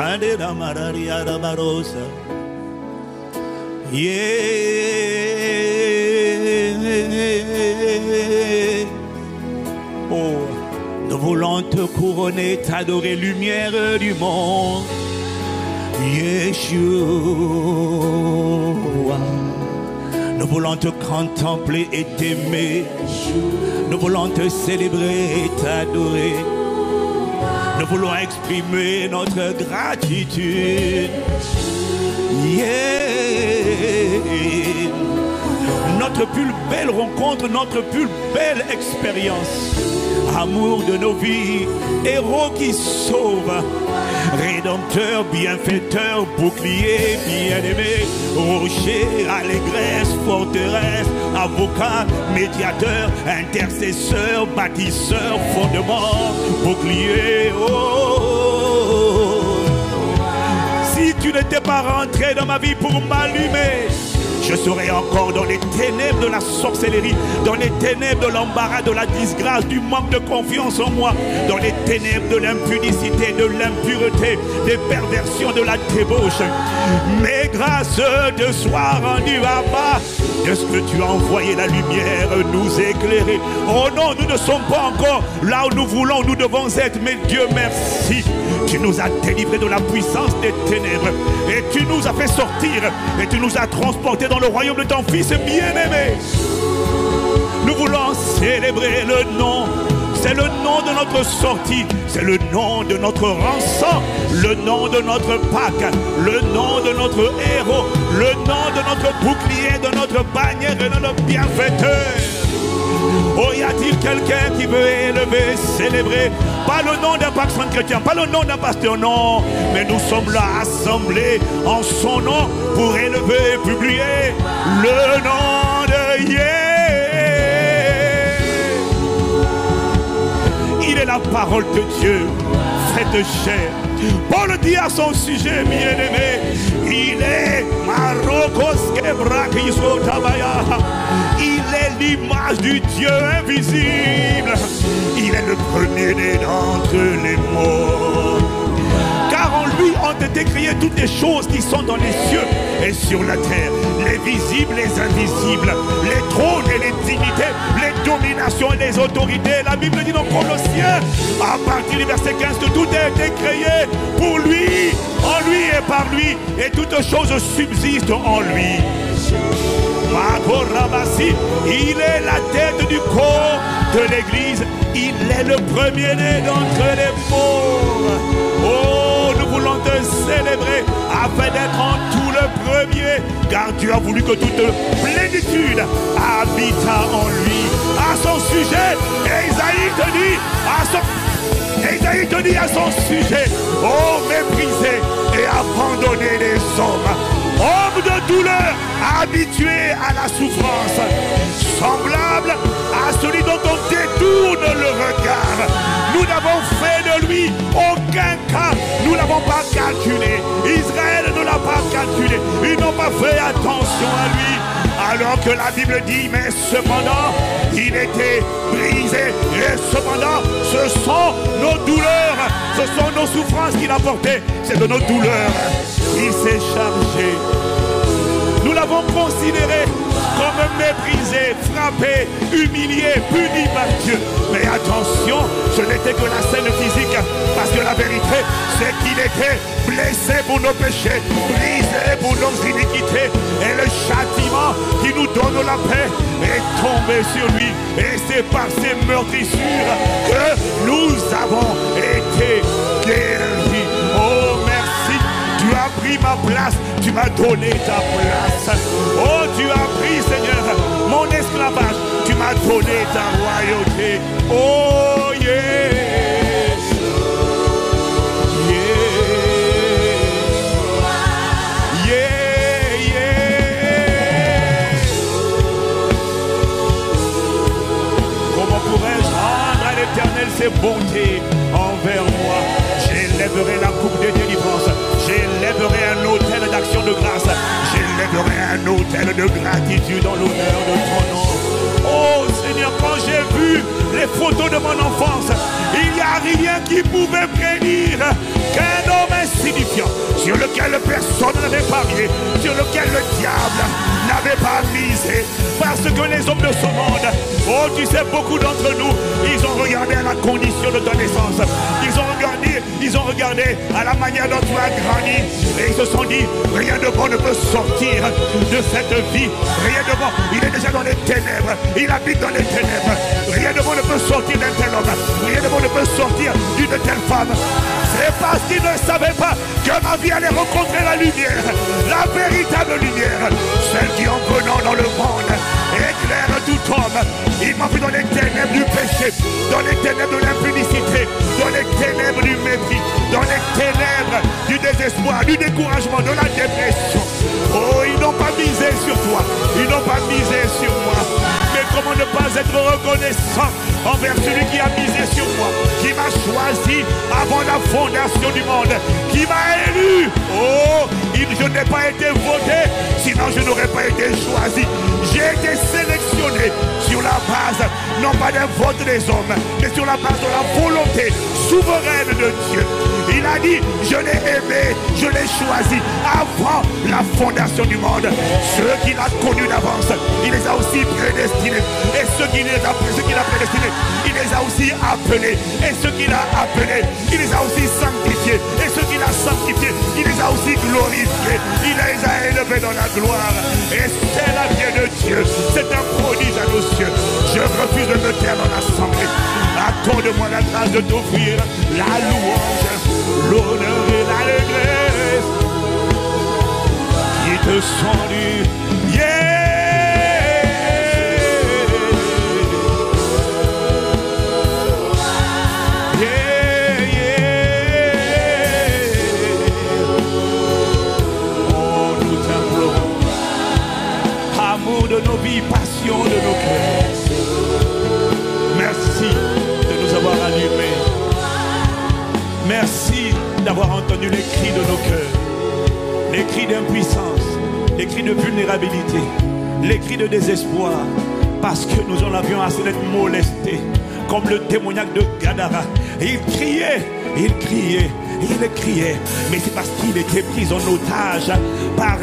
Candela Mararia da Barosa. Yeah. Oh, nous voulons te couronner, t'adorer, lumière du monde. Yeshua. Nous voulons te contempler et t'aimer. Nous voulons te célébrer et t'adorer. Nous voulons exprimer notre gratitude. Yeah. Notre plus belle rencontre, notre plus belle expérience. Amour de nos vies, héros qui sauve, rédempteur, bienfaiteur, bouclier, bien-aimé, rocher, allégresse, forteresse, avocat, médiateur, intercesseur, bâtisseur, fondement, bouclier. Oh. Si tu n'étais pas rentré dans ma vie pour m'allumer, je serai encore dans les ténèbres de la sorcellerie, dans les ténèbres de l'embarras, de la disgrâce, du manque de confiance en moi, dans les ténèbres de l'impudicité, de l'impureté, des perversions, de la débauche. Mais grâce te soit rendue à bas de ce que tu as envoyé la lumière nous éclairer. Oh non, nous ne sommes pas encore là où nous voulons, nous devons être, mais Dieu merci. Tu nous as délivrés de la puissance des ténèbres et tu nous as fait sortir et tu nous as transportés dans le royaume de ton Fils bien-aimé. Nous voulons célébrer le nom. C'est le nom de notre sortie, c'est le nom de notre rançon, le nom de notre Pâque, le nom de notre héros, le nom de notre bouclier, de notre bannière et de notre bienfaiteur. Oh, y a-t-il quelqu'un qui veut élever, célébrer, pas le nom d'un pacte chrétien, pas le nom d'un pasteur, non, mais nous sommes là assemblés en son nom pour élever et publier le nom de Yé. Il est la parole de Dieu, faite chair. Paul dit à son sujet, bien-aimé, il est il est l'image du Dieu invisible. Il est le premier-né d'entre les morts. Car en lui ont été créées toutes les choses qui sont dans les cieux et sur la terre, les visibles, les invisibles, les trônes et les dignités, les dominations et les autorités. La Bible dit dans Colossiens, à partir du verset 15, que tout a été créé pour lui, en lui et par lui, et toutes choses subsistent en lui. Il est la tête du corps de l'Église. Il est le premier-né d'entre les morts. Oh, nous voulons te célébrer afin d'être en tout le premier, car Dieu a voulu que toute plénitude habita en lui. À son sujet, Isaïe te dit à son sujet, oh, méprisé et abandonné des hommes, homme de douleur, habitué à la souffrance, semblable à celui dont on détourne le regard. Nous n'avons fait de lui aucun cas, nous n'avons pas calculé. Israël ne l'a pas calculé, ils n'ont pas fait attention à lui. Alors que la Bible dit, mais cependant, il était brisé. Et cependant, ce sont nos douleurs, ce sont nos souffrances qu'il a portées. C'est de nos douleurs qu'il s'est chargé. Nous l'avons considéré comme méprisé, frappé, humilié, puni par Dieu. Mais attention, ce n'était que la scène physique, parce que la vérité, c'est qu'il était blessé pour nos péchés, brisé pour nos iniquités, et le châtiment qui nous donne la paix est tombé sur lui, et c'est par ses meurtrissures que nous avons été guéris. Oh, merci, tu as pris ma place, tu m'as donné ta place. Oh, tu as pris, Seigneur, mon esclavage, tu m'as donné ta royauté. Oh, yeah. Ses bontés envers moi. J'élèverai la coupe de délivrance. J'élèverai un autel d'action de grâce. J'élèverai un autel de gratitude en l'honneur de ton nom. Oh Seigneur, quand j'ai vu les photos de mon enfance, il n'y a rien qui pouvait prédire qu'un homme insignifiant, sur lequel personne n'avait parié, sur lequel le diable n'avait pas misé. Parce que les hommes de ce monde, oh tu sais, beaucoup d'entre nous, ils ont regardé à la condition de ta naissance. Ils ont regardé à la manière dont tu as grandi. Et ils se sont dit, rien de bon ne peut sortir de cette vie. Rien de bon, il est déjà dans les ténèbres. Il habite dans les ténèbres. Rien de bon ne peut sortir d'un tel homme. Rien de bon ne peut sortir d'une telle femme. C'est parce qu'ils ne savaient pas que ma vie allait rencontrer la lumière. La véritable lumière. Celle qui en venant dans le monde éclaire tout homme. Il m'a vu dans les ténèbres du péché, dans les ténèbres de l'impudicité, dans les ténèbres du mépris, dans les ténèbres du désespoir, du découragement, de la dépression. Oh, ils n'ont pas misé sur toi, ils n'ont pas misé sur moi. Mais comment ne pas être reconnaissant envers celui qui a misé sur moi, qui m'a choisi avant la fondation du monde, qui m'a élu. Oh, je n'ai pas été voté, sinon je n'aurais pas été choisi. J'ai été sélectionné sur la base, non pas d'un vote des hommes, mais sur la base de la volonté souveraine de Dieu. Il a dit, je l'ai aimé, je l'ai choisi avant la fondation du monde. Ceux qu'il a connus d'avance, il les a aussi prédestinés. Et ceux qu'il a prédestinés, il les a aussi appelés. Et ceux qu'il a appelés, il les a aussi sanctifiés. Et ceux qu'il a sanctifiés, il les a aussi glorifiés. Il les a élevés dans la gloire. Et c'est la vie de Dieu. C'est un prodige à nos cieux. Je refuse de me taire dans l'assemblée. Accorde-moi la grâce de t'offrir la louange, l'honneur et l'allégresse qui te sont dus. Yeah! De nos vies, passion de nos cœurs. Merci de nous avoir allumés. Merci d'avoir entendu les cris de nos cœurs, les cris d'impuissance, les cris de vulnérabilité, les cris de désespoir, parce que nous en avions assez d'être molestés, comme le témoignage de Gadara. Il criait, il criait. Il criait, mais c'est parce qu'il était pris en otage par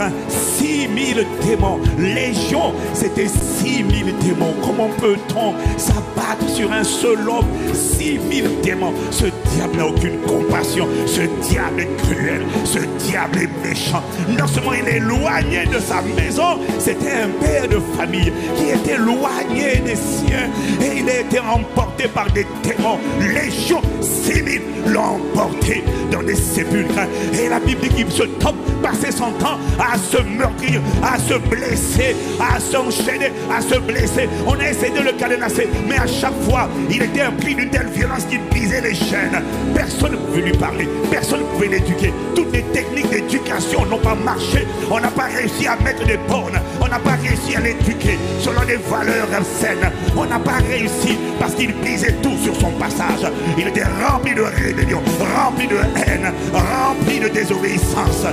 6000 démons. Légion, c'était 6000 démons. Comment peut-on s'abattre sur un seul homme? 6000 démons. Ce diable n'a aucune compassion. Ce diable est cruel. Ce diable est méchant. Non seulement il est éloigné de sa maison, c'était un père de famille qui était éloigné des siens. Et il a été emporté par des démons. Légion, 6000 l'ont emporté dans des sépulcres. Et la Bible dit qu'il se tombe passer son temps à se meurtrir, à se blesser, à s'enchaîner, à se blesser. On a essayé de le cadenasser, mais à chaque fois, il était pris d'une telle violence qu'il brisait les chaînes. Personne ne pouvait lui parler, personne ne pouvait l'éduquer. Toutes les techniques d'éducation n'ont pas marché. On n'a pas réussi à mettre des bornes, on n'a pas réussi à l'éduquer selon des valeurs saines. On n'a pas réussi parce qu'il brisait tout sur son passage. Il était rempli de rébellion, rempli de haine, rempli de désobéissance.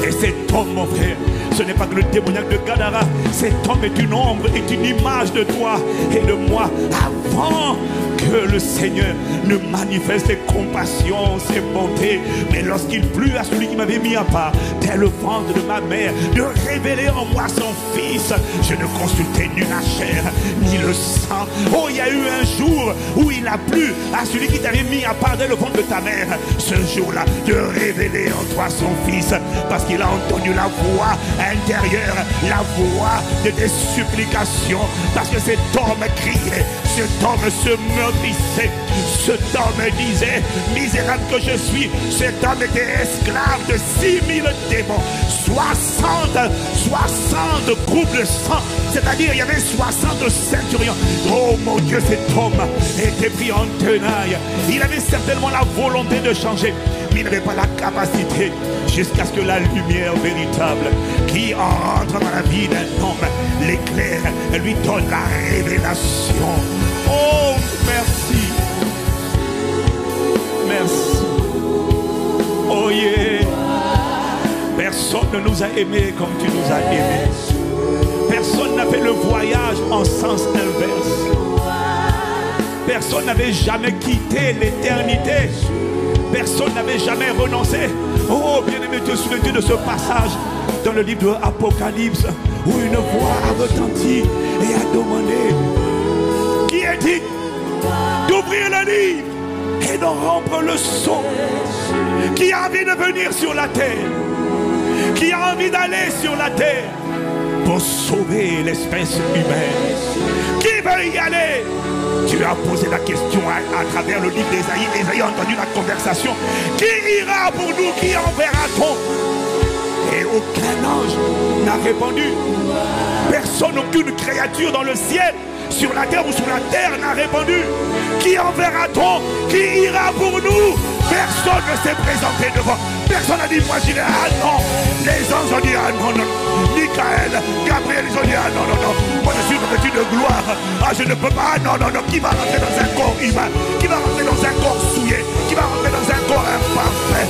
Et cet homme, mon frère, ce n'est pas que le témoignage de Gadara. Cet homme est une ombre, est une image de toi et de moi. Avant que le Seigneur ne manifeste ses compassions, ses bontés, mais lorsqu'il plut à celui qui m'avait mis à part, dès le ventre de ma mère, de révéler en moi son fils, je ne consultais ni la chair, ni le sang. Oh, il y a eu un jour où il a plu à celui qui t'avait mis à part dès le ventre de ta mère, ce jour-là, de révéler en toi son fils, parce qu'il a entendu la voix intérieure, la voix de tes supplications, parce que cet homme criait, cet homme se meurtrissait, cet homme disait, misérable que je suis. Cet homme était esclave de 6000 démons, 60 groupes de sang, c'est-à-dire il y avait 60 centurions. Oh mon Dieu, cet homme était pris en tenaille. Il avait certainement la volonté de changer, mais il n'avait pas la capacité, jusqu'à ce que la lumière véritable qui entre dans la vie d'un homme l'éclaire, elle lui donne la révélation. Oh, merci. Merci. Oh yeah. Personne ne nous a aimés comme tu nous as aimés. Personne n'a fait le voyage en sens inverse. Personne n'avait jamais quitté l'éternité Personne n'avait jamais renoncé. Oh, bien-aimé, te souviens-tu de ce passage dans le livre de Apocalypse où une voix a retenti et a demandé, qui est dit d'ouvrir le livre et de rompre le sceau? Qui a envie de venir sur la terre? Qui a envie d'aller sur la terre pour sauver l'espèce humaine? Qui veut y aller? Tu as posé la question à travers le livre d'Ésaïe. Ésaïe a entendu la conversation. Qui ira pour nous? Qui enverra-t-on? Et aucun ange n'a répondu. Personne, aucune créature dans le ciel, sur la terre ou sous la terre n'a répondu. Qui enverra-t-on? Qui ira pour nous? Personne ne s'est présenté devant. Personne n'a dit moi j'irai. Ah non. Les anges ont dit ah non, non. Michael, Gabriel, ils ont dit ah non, non, non. Moi je suis revêtu de gloire. Ah je ne peux pas. Ah non, non, non. Qui va rentrer dans un corps humain? Qui va rentrer dans un corps souillé? Qui va rentrer dans un corps imparfait?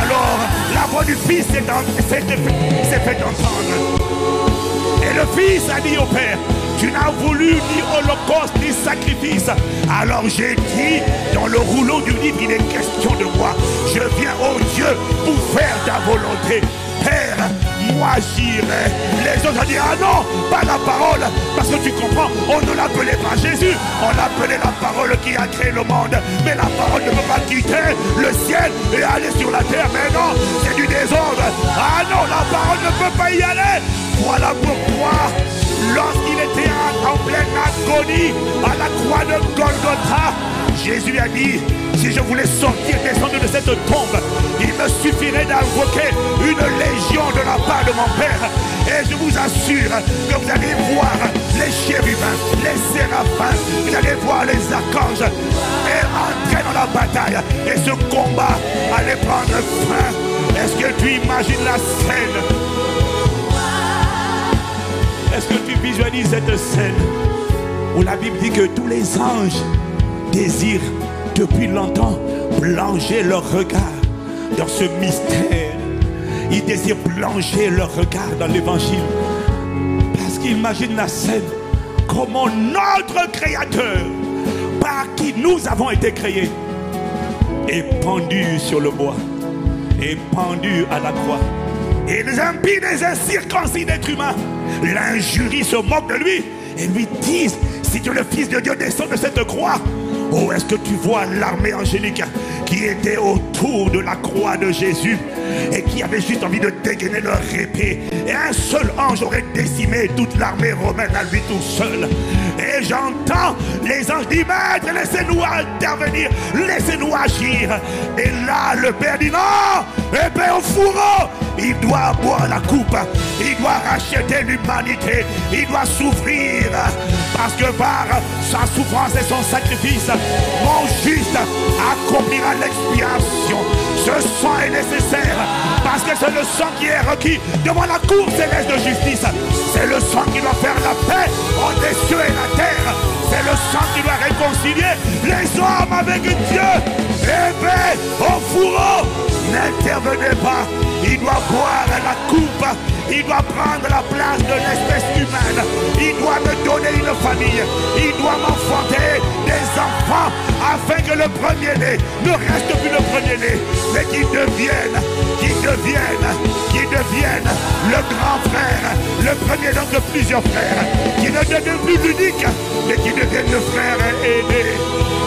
Alors la voix du Fils s'est fait entendre. Et le Fils a dit au Père, tu n'as voulu ni holocauste ni sacrifice. Alors j'ai dit, dans le rouleau du livre, il est question de moi. Je viens, oh Dieu, pour faire ta volonté. Père, moi j'irai. Les autres ont dit, ah non, pas la parole. Parce que tu comprends, on ne l'appelait pas Jésus. On l'appelait la parole qui a créé le monde. Mais la parole ne peut pas quitter le ciel et aller sur la terre. Mais non, c'est du désordre. Ah non, la parole ne peut pas y aller. Voilà pourquoi, lorsqu'il était en pleine agonie à la croix de Golgotha, Jésus a dit, si je voulais sortir, descendre de cette tombe, il me suffirait d'invoquer une légion de la part de mon Père. Et je vous assure que vous allez voir les chérubins, les séraphins, vous allez voir les archanges et entrer dans la bataille. Et ce combat allait prendre fin. Est-ce que tu imagines la scène? Est-ce que tu visualises cette scène où la Bible dit que tous les anges désirent depuis longtemps plonger leur regard dans ce mystère? Ils désirent plonger leur regard dans l'évangile parce qu'ils imaginent la scène, comment notre Créateur, par qui nous avons été créés, est pendu sur le bois, est pendu à la croix. Et les impies, les incirconcis d'êtres humains l'injurient, se moquent de lui et lui disent, si tu es le Fils de Dieu, descends de cette croix. Oh, est-ce que tu vois l'armée angélique qui était autour de la croix de Jésus et qui avait juste envie de dégainer leur épée? Et un seul ange aurait décimé toute l'armée romaine à lui tout seul. Et j'entends les anges dire, maître, laissez-nous intervenir, laissez-nous agir. Et là, le Père dit, non, épée au fourreau. Il doit boire la coupe, il doit racheter l'humanité, il doit souffrir, parce que par sa souffrance et son sacrifice, mon juste accomplira l'expiation. Ce sang est nécessaire, parce que c'est le sang qui est requis devant la cour céleste de justice. C'est le sang qui doit faire la paix entre les cieux et la terre. C'est le sang qui doit réconcilier les hommes avec Dieu. Épée au fourreau, n'intervenez pas. Il doit boire la coupe. Il doit prendre la place de l'espèce humaine. Il doit me donner une famille. Il doit m'enfanter des enfants afin que le premier-né ne reste plus le premier-né, mais qu'il devienne le grand frère, le premier donc de plusieurs frères, qui ne devienne plus l'unique, mais qui devienne le frère aîné.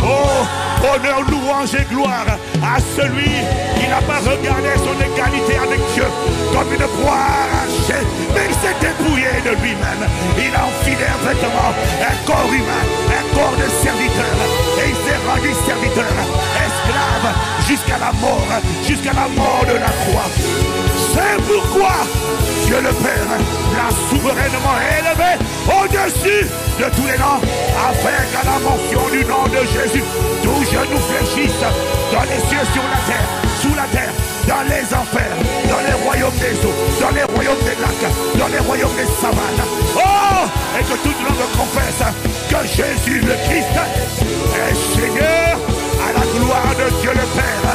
Oh, honneur, louange et gloire à celui qui n'a pas regardé son égalité avec Dieu comme une proie arrachée, mais il s'est dépouillé de lui-même. Il a enfilé un vêtement, un corps humain, un corps de serviteur, et il s'est rendu serviteur, esclave, jusqu'à la mort de la croix. C'est pourquoi Dieu le Père l'a souverainement élevé au-dessus de tous les noms, afin qu'à la mention du nom de Jésus, tout genou fléchisse dans les cieux, sur la terre, sous la terre, dans les enfers, dans les royaumes des eaux, dans les royaumes des lacs, dans les royaumes des savanes. Oh, et que toute langue confesse que Jésus le Christ est Seigneur, à la gloire de Dieu le Père.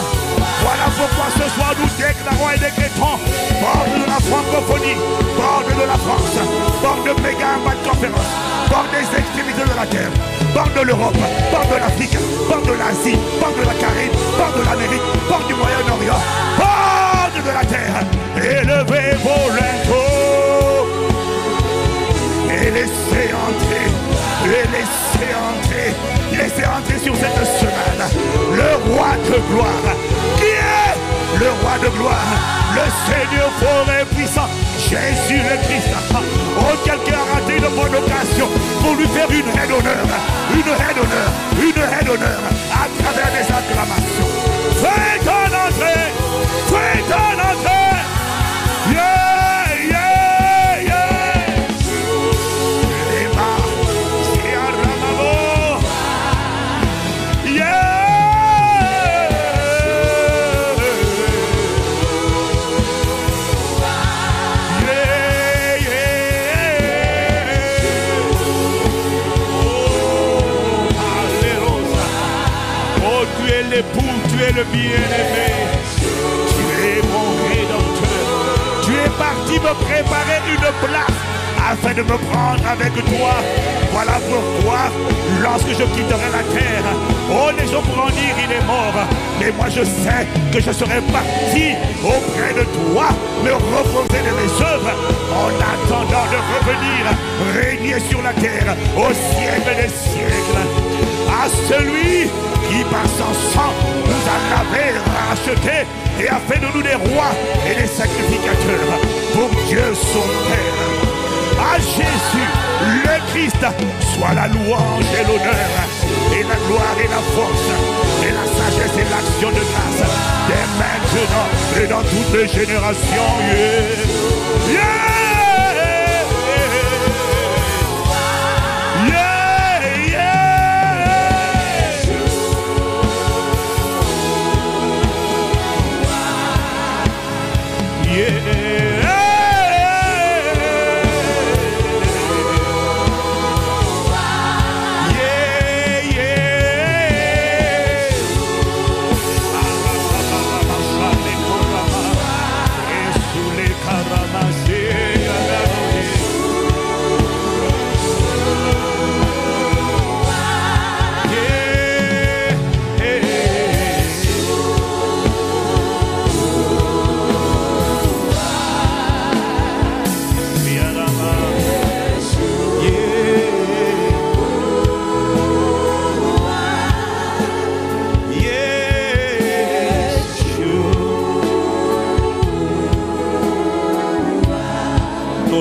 Voilà pourquoi ce soir nous déclarons et décrétons, bord de la francophonie, bord de la France, bord de méga impact conférence, bord des extrémités de la terre, bord de l'Europe, bord de l'Afrique, bord de l'Asie, bord de la Caraïbe, bord de l'Amérique, bord le roi de gloire. Qui est le roi de gloire? Le Seigneur fort et puissant, Jésus le Christ. Oh, quelqu'un a raté une bonne occasion pour lui faire une haie d'honneur, une haie d'honneur, une haie d'honneur à travers des acclamations. Fais ton entrée, fais ton entrée. Yeah, yeah, yeah. Yeah. L'époux, tu es le bien-aimé, tu es mon rédempteur, tu es parti me préparer une place afin de me prendre avec toi. Voilà pourquoi lorsque je quitterai la terre, oh les gens pourront dire il est mort, mais moi je sais que je serai parti auprès de toi, me reposer de mes œuvres en attendant de revenir régner sur la terre au siècle des siècles. À celui qui par son sang nous a lavés, rachetés et a fait de nous des rois et des sacrificateurs pour Dieu son Père. À Jésus, le Christ, soit la louange et l'honneur et la gloire et la force et la sagesse et l'action de grâce dès maintenant et dans toutes les générations. Yeah. Yeah.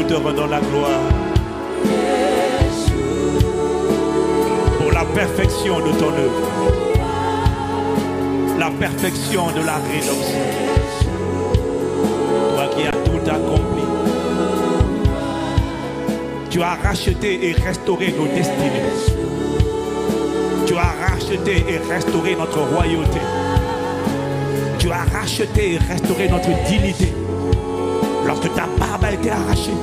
Te rendons la gloire pour la perfection de ton œuvre, la perfection de la rédemption. Toi qui as tout accompli, tu as racheté et restauré nos destinées. Tu as racheté et restauré notre royauté. Tu as racheté et restauré notre dignité. Lorsque ta barbe a été arrachée,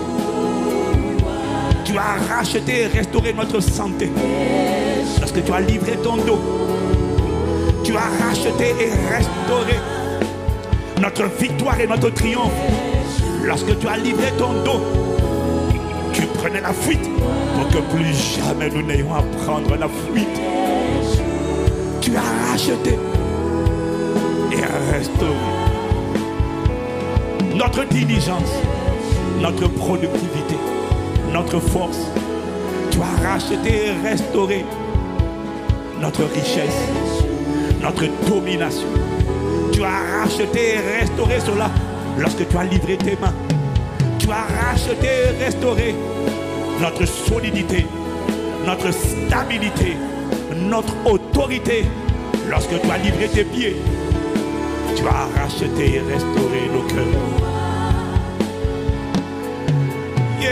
tu as racheté et restauré notre santé. Lorsque tu as livré ton dos, tu as racheté et restauré notre victoire et notre triomphe. Lorsque tu as livré ton dos, tu prenais la fuite pour que plus jamais nous n'ayons à prendre la fuite. Tu as racheté et restauré notre diligence, notre productivité, notre force. Tu as racheté et restauré notre richesse, notre domination. Tu as racheté et restauré cela lorsque tu as livré tes mains. Tu as racheté et restauré notre solidité, notre stabilité, notre autorité lorsque tu as livré tes pieds. Tu as racheté et restauré nos cœurs. Yeah.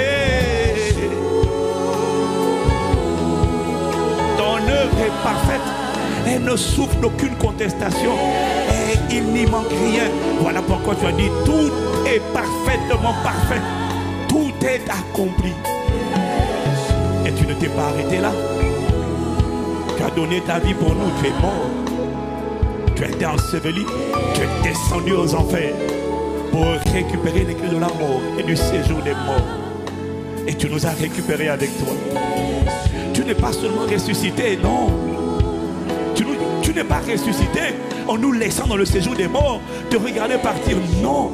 Ton œuvre est parfaite. Elle ne souffre d'aucune contestation. Et il n'y manque rien. Voilà pourquoi tu as dit tout est parfaitement parfait. Tout est accompli. Et tu ne t'es pas arrêté là. Tu as donné ta vie pour nous. Tu es mort. Tu as été enseveli, tu es descendu aux enfers pour récupérer les clés de la mort et du séjour des morts. Et tu nous as récupérés avec toi. Tu n'es pas seulement ressuscité, non. Tu n'es pas ressuscité en nous laissant dans le séjour des morts, te regarder partir, non.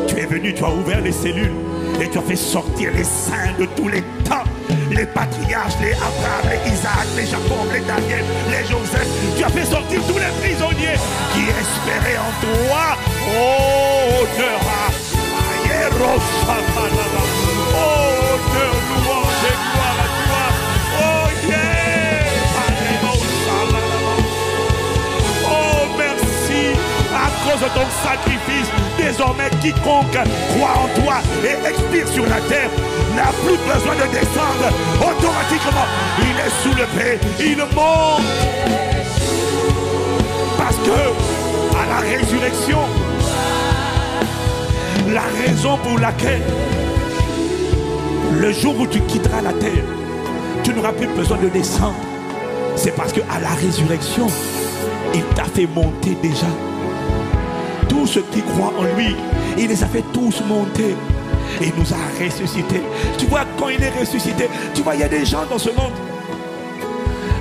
Tu es venu, tu as ouvert les cellules et tu as fait sortir les saints de tous les temps. Les patriarches, les Abraham, les Isaac, les Jacob, les Daniel, les Joseph, Tu as fait sortir tous les prisonniers qui espéraient en toi. Oh, honneur à oh, honneur, louange et gloire à toi. Oh, yeah. Oh, merci. À cause de ton sacrifice, désormais quiconque croit en toi et expire sur la terre n'a plus besoin de descendre. Automatiquement, il est soulevé, il monte. Parce que à la résurrection, la raison pour laquelle le jour où tu quitteras la terre, tu n'auras plus besoin de descendre, c'est parce qu'à la résurrection, il t'a fait monter déjà. Tous ceux qui croient en lui, il les a fait tous monter. Et il nous a ressuscités. Tu vois, quand il est ressuscité, tu vois, il y a des gens dans ce monde,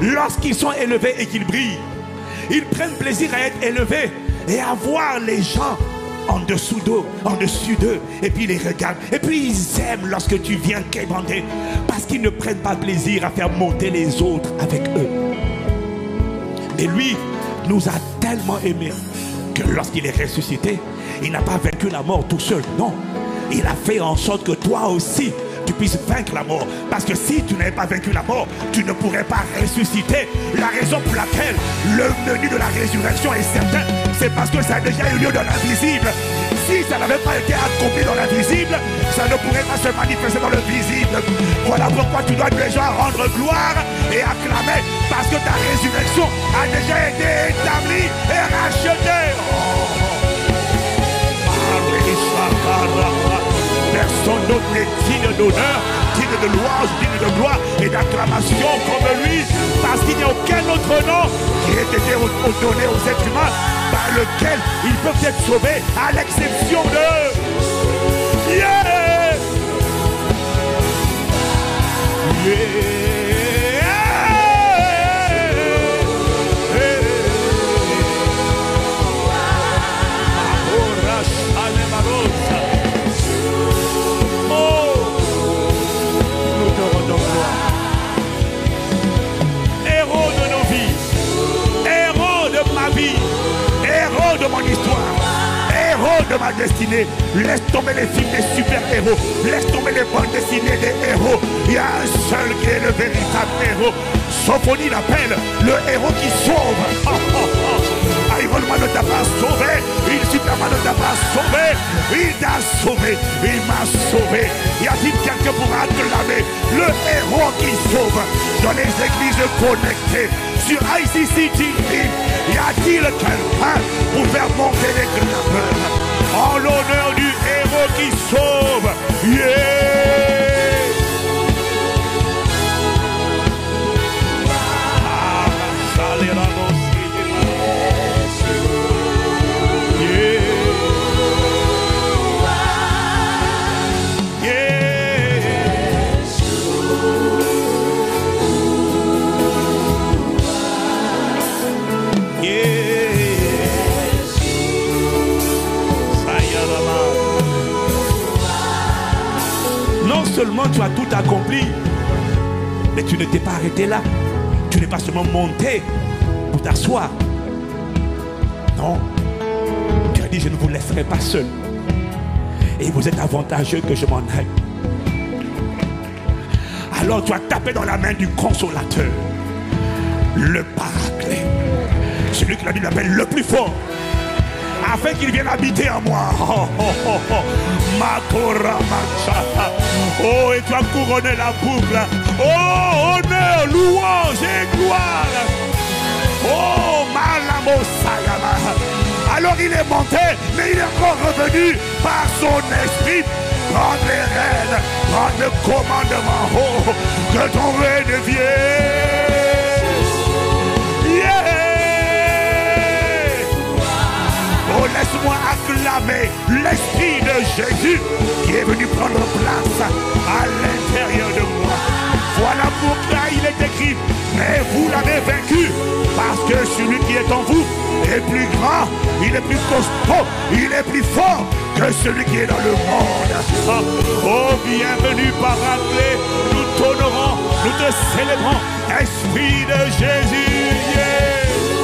lorsqu'ils sont élevés et qu'ils brillent, ils prennent plaisir à être élevés et à voir les gens en dessous d'eux, et puis ils les regardent, et puis ils aiment lorsque tu viens québrander, parce qu'ils ne prennent pas plaisir à faire monter les autres avec eux. Mais lui nous a tellement aimés que lorsqu'il est ressuscité, il n'a pas vaincu la mort tout seul, non, il a fait en sorte que toi aussi tu puisses vaincre la mort. Parce que si tu n'avais pas vaincu la mort, tu ne pourrais pas ressusciter. La raison pour laquelle le menu de la résurrection est certain, c'est parce que ça a déjà eu lieu dans l'invisible. Si ça n'avait pas été accompli dans l'invisible, ça ne pourrait pas se manifester dans le visible. Voilà pourquoi tu dois déjà rendre gloire et acclamer, parce que ta résurrection a déjà été établie et rachetée. Personne d'autre n'est digne d'honneur, digne de louange, digne de gloire et d'acclamation comme lui, parce qu'il n'y a aucun autre nom qui ait été donné aux êtres humains par lequel ils peuvent être sauvés, à l'exception de... Yeah! Yeah! Héros de nos vies, héros de ma vie, héros de mon histoire, héros de ma destinée. Laisse tomber les films des super-héros, laisse tomber les bandes dessinées des héros. Il y a un seul qui est le véritable héros. Sophonie l'appelle le héros qui sauve. Iron Man ne t'a pas sauvé, Superman ne t'a pas sauvé, il t'a sauvé, il m'a sauvé. Y a-t-il quelqu'un pour acclamer le héros qui sauve dans les églises connectées sur ICC TV? Y a-t-il quelqu'un pour faire monter les grimpeurs en l'honneur du héros qui sauve? Yeah! Non seulement tu as tout accompli, mais tu ne t'es pas arrêté là. Tu n'es pas seulement monté pour t'asseoir. Non. Tu as dit, je ne vous laisserai pas seul. Et vous êtes avantageux que je m'en aille. Alors tu as tapé dans la main du consolateur, le paraclet, celui que la Bible appelle le plus fort, afin qu'il vienne habiter en moi. Oh, et tu as couronné la boucle. Oh, honneur, louange et gloire. Oh, Malamo Sayama. Alors il est monté, mais il est encore revenu par son esprit prendre les rênes, prendre le commandement. Oh, que ton règne vienne. Oh, laisse-moi acclamer l'Esprit de Jésus qui est venu prendre place à l'intérieur de moi. Voilà pourquoi il est écrit, mais vous l'avez vaincu, parce que celui qui est en vous est plus grand, il est plus costaud, il est plus fort que celui qui est dans le monde. Oh, bienvenue paraclet, nous t'honorons, nous te célébrons, Esprit de Jésus. Yeah.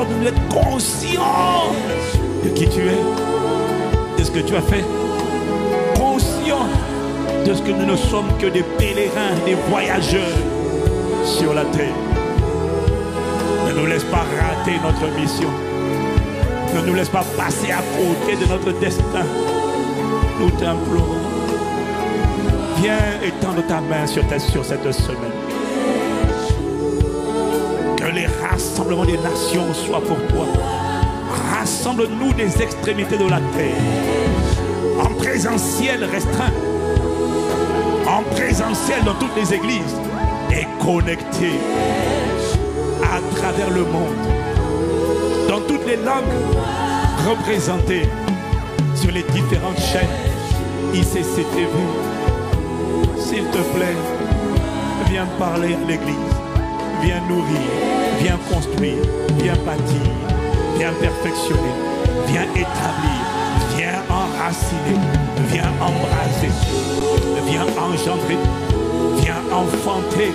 Accorde-nous d'être conscients de qui tu es, de ce que tu as fait. Conscients de ce que nous ne sommes que des pèlerins, des voyageurs sur la terre. Ne nous laisse pas rater notre mission. Ne nous laisse pas passer à côté de notre destin. Nous t'implorons. Viens étendre ta main sur cette semaine. Que les rassemblements des nations soient pour toi. Rassemble-nous des extrémités de la terre. En présentiel restreint. En présentiel dans toutes les églises. Et connecté à travers le monde. Dans toutes les langues représentées sur les différentes chaînes ICCTV. S'il te plaît, viens parler à l'église, viens nourrir, viens construire, viens bâtir, viens perfectionner, viens établir, viens enraciner, viens embraser, viens engendrer, viens enfanter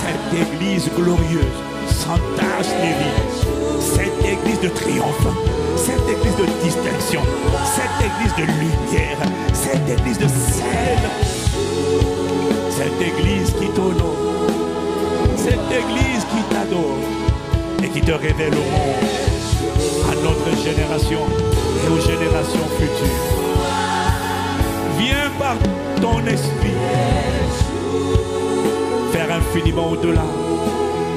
cette église glorieuse, sans tache ni ride, cette église de triomphe, cette église de distinction, cette église de lumière, cette église de sel. Cette église qui t'honore, cette église qui t'adore et qui te révèle au monde, à notre génération et aux générations futures. Viens par ton esprit faire infiniment au-delà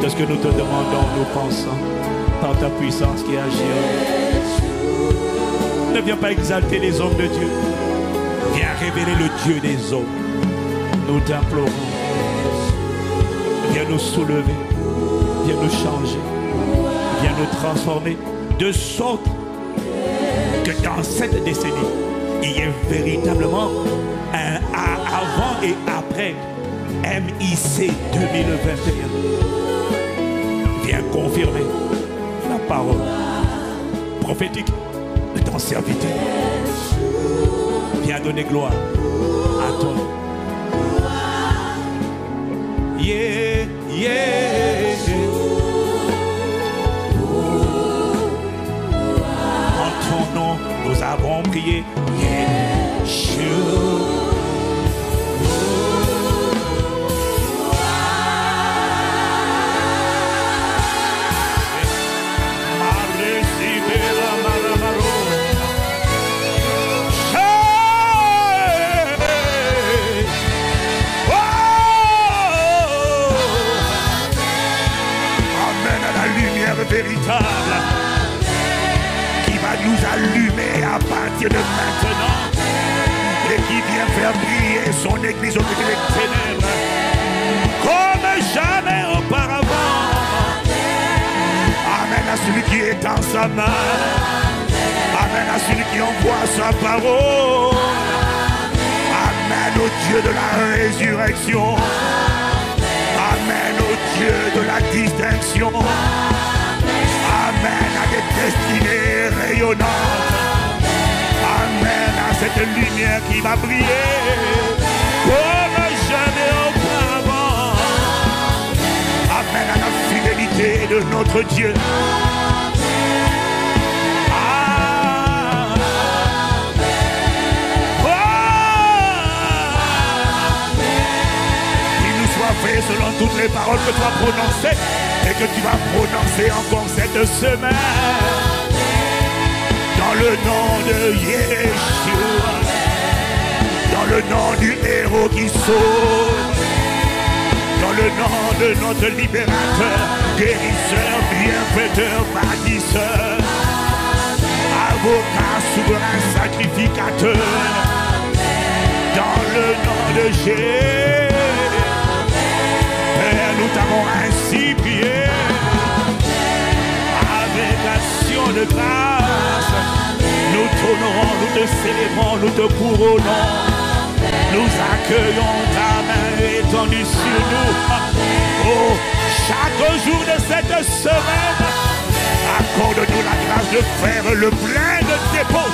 de ce que nous te demandons, nous pensons, par ta puissance qui agit. Ne viens pas exalter les hommes de Dieu, viens révéler le Dieu des hommes. Nous t'implorons. Viens nous soulever. Viens nous changer. Viens nous transformer. De sorte que dans cette décennie, il y ait véritablement un avant et après MIC 2021. Viens confirmer la parole prophétique de ton serviteur. Viens donner gloire à ton nom. Yeah, yeah. En ton nom, nous avons prié. Yeshua. Véritable qui va nous allumer à partir de maintenant et qui vient faire briller son église au milieu des ténèbres comme jamais auparavant. Amen à celui qui étend sa main. Amen à celui qui envoie sa parole. Amen au Dieu de la résurrection. Amen au Dieu de la distinction. Amen à des destinées rayonnantes. Amen à cette lumière qui va briller comme jamais auparavant. Amen à la fidélité de notre Dieu. Qu'il nous soit fait selon toutes les paroles que tu as prononcées et que tu vas prononcer encore cette semaine. Dans le nom de Yeshua, dans le nom du héros qui sauve, dans le nom de notre libérateur, guérisseur, bienfaiteur, bâtisseur, avocat, souverain, sacrificateur, dans le nom de Jésus. Père, nous t'avons ainsi prié, avec action de grâce. Nous t'honorons, nous te célébrons, nous te couronnons. Nous accueillons ta main étendue sur nous. Oh, chaque jour de cette semaine, accorde-nous la grâce de faire le plein de dépôt,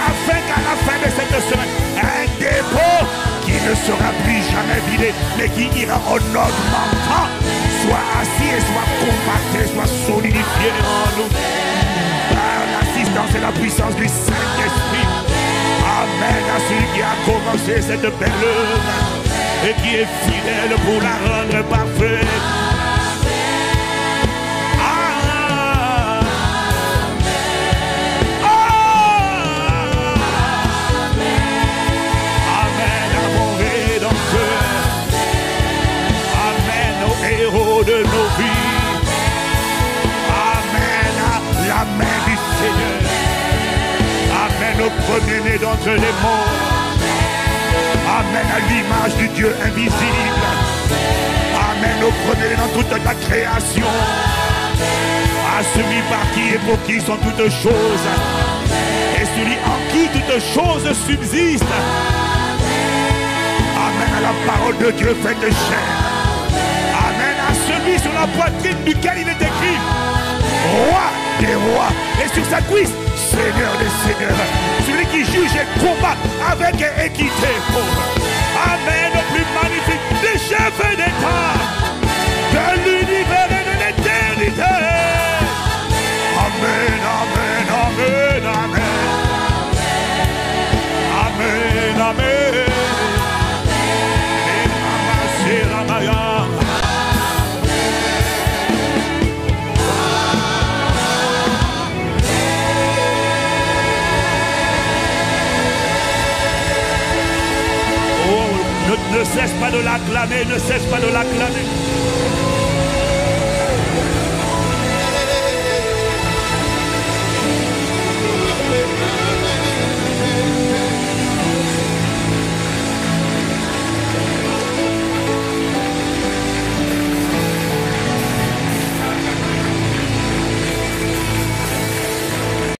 afin qu'à la fin de cette semaine, un dépôt qui ne sera plus jamais vidé, mais qui ira en augmentant, soit assis et soit compacté, soit solidifié en nous. Par l'assistance et la puissance du Saint-Esprit. Amen à celui qui a commencé cette belle œuvre et qui est fidèle pour la rendre parfaite. De nos vies. Amen à la main du Seigneur. Amen au premier-né d'entre les morts. Amen à l'image du Dieu invisible. Amen au premier-né dans toute la création. À celui par qui et pour qui sont toutes choses. Et celui en qui toutes choses subsistent. Amen à la parole de Dieu faite chair. Celui sur la poitrine duquel il est écrit Roi des rois, et sur sa cuisse Seigneur des seigneurs, celui qui juge et combat avec équité. Amen au plus magnifique des chefs d'État de l'univers et de l'éternité. Amen, amen, amen, amen. Amen, amen. Et Mama Seramaya. Ne cesse pas de l'acclamer, ne cesse pas de l'acclamer.